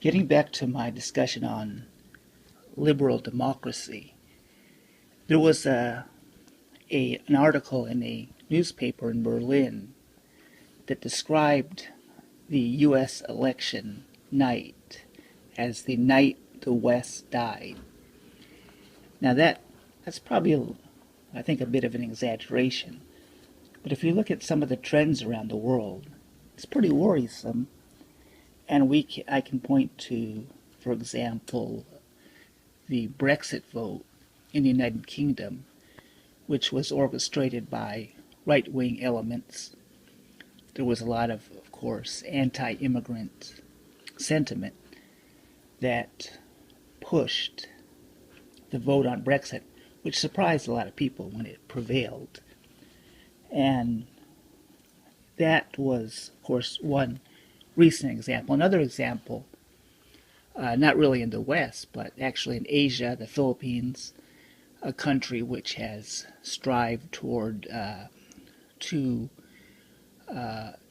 Getting back to my discussion on liberal democracy, there was an article in a newspaper in Berlin that described the U.S. election night as the night the West died. Now that's probably, I think, a bit of an exaggeration. But if you look at some of the trends around the world, it's pretty worrisome. And I can point to, for example, the Brexit vote in the United Kingdom, which was orchestrated by right-wing elements. There was a lot of course, anti-immigrant sentiment that pushed the vote on Brexit, which surprised a lot of people when it prevailed. And that was, of course, one recent example. Another example, not really in the West, but actually in Asia, the Philippines, a country which has strived toward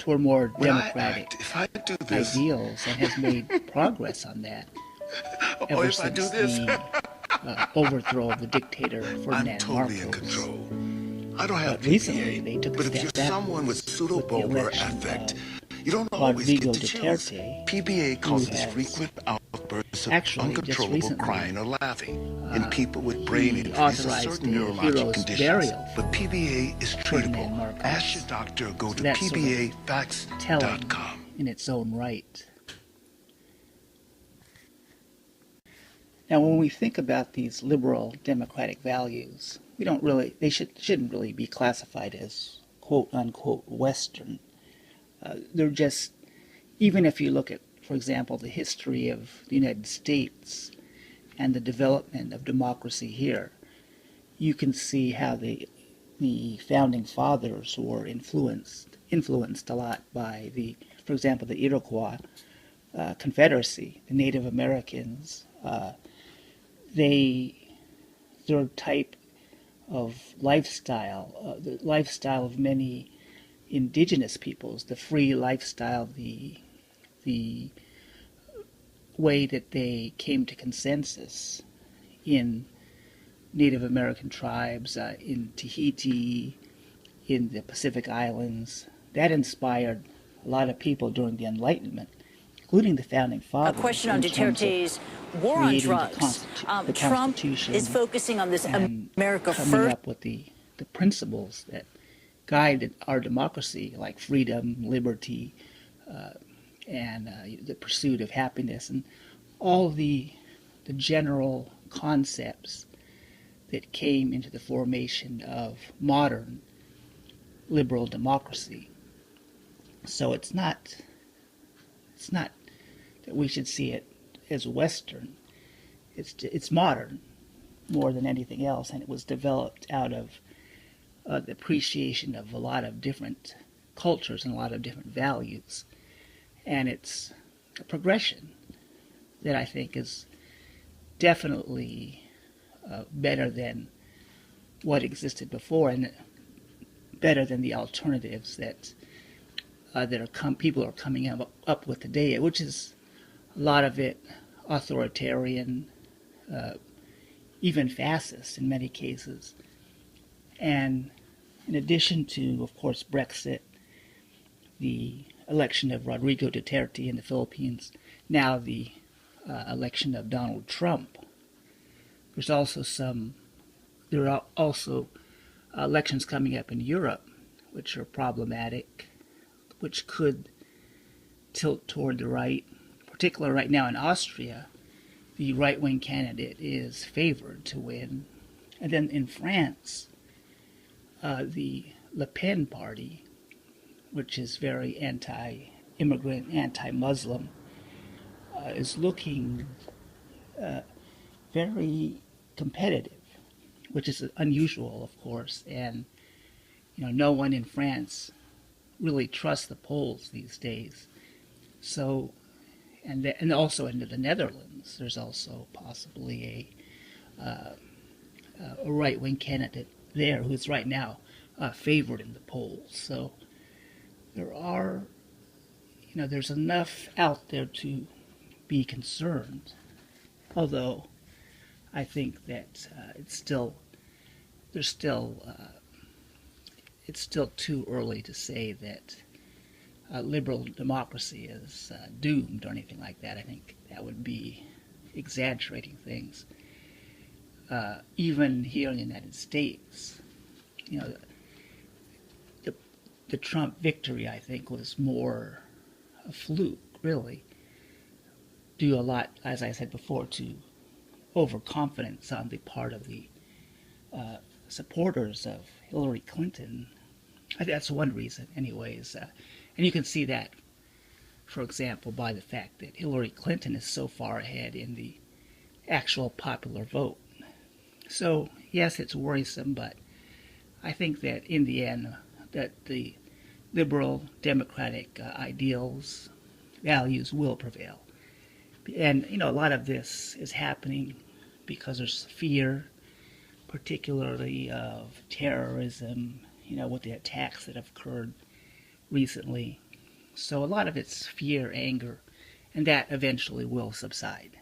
more democratic ideals and has made progress on that ever since the overthrow of the dictator Ferdinand Marcos. I don't have But recently they took a step backwards with the election of Rodrigo Duterte, PBA who causes frequent outbursts of actually just uncontrollable recently crying or laughing in people with brain injuries or authorized certain the neurologic hero's conditions. burial But PBA is Ferdinand treatable. Marcos. Ask your doctor or go So to that's sort of telling pbafacts.com. in its own right. Now, when we think about these liberal democratic values, they shouldn't really be classified as quote unquote Western. They're just, even if you look at, for example, the history of the United States and the development of democracy here, you can see how the founding fathers were influenced a lot by for example, the Iroquois Confederacy, the Native Americans. Their type of lifestyle, the lifestyle of many indigenous peoples, the free lifestyle, the way that they came to consensus in Native American tribes, in Tahiti, in the Pacific Islands, that inspired a lot of people during the Enlightenment, including the founding fathers. A question on Duterte's war on drugs. Trump is focusing on this America First, coming up with the principles that guide our democracy, like freedom, liberty, and the pursuit of happiness, and all the general concepts that came into the formation of modern liberal democracy. So it's not that we should see it as Western. It's modern more than anything else, and it was developed out of the appreciation of a lot of different cultures and a lot of different values. And it's a progression that I think is definitely better than what existed before, and better than the alternatives that people are coming up with today, which is a lot of it authoritarian, even fascist in many cases. And in addition to, of course, Brexit, the election of Rodrigo Duterte in the Philippines, now the election of Donald Trump, there are also elections coming up in Europe which are problematic, which could tilt toward the right. Particularly right now in Austria, the right-wing candidate is favored to win. And then in France, the Le Pen party, which is very anti-immigrant, anti-Muslim, is looking very competitive, which is unusual, of course. And no one in France really trusts the polls these days. So, and also in the Netherlands, there's also possibly a right-wing candidate there who's right now favored in the polls. So there's enough out there to be concerned. Although I think that it's still too early to say that liberal democracy is doomed or anything like that. I think that would be exaggerating things. Even here in the United States, you know, the Trump victory, I think, was more a fluke, really, due a lot, as I said before, to overconfidence on the part of the supporters of Hillary Clinton. I think that's one reason, anyways. And you can see that, for example, by the fact that Hillary Clinton is so far ahead in the actual popular vote. So, yes, it's worrisome, but I think that in the end, that the liberal democratic ideals, values will prevail. And, you know, a lot of this is happening because there's fear, particularly of terrorism, you know, with the attacks that have occurred recently. So a lot of it's fear, anger, and that eventually will subside.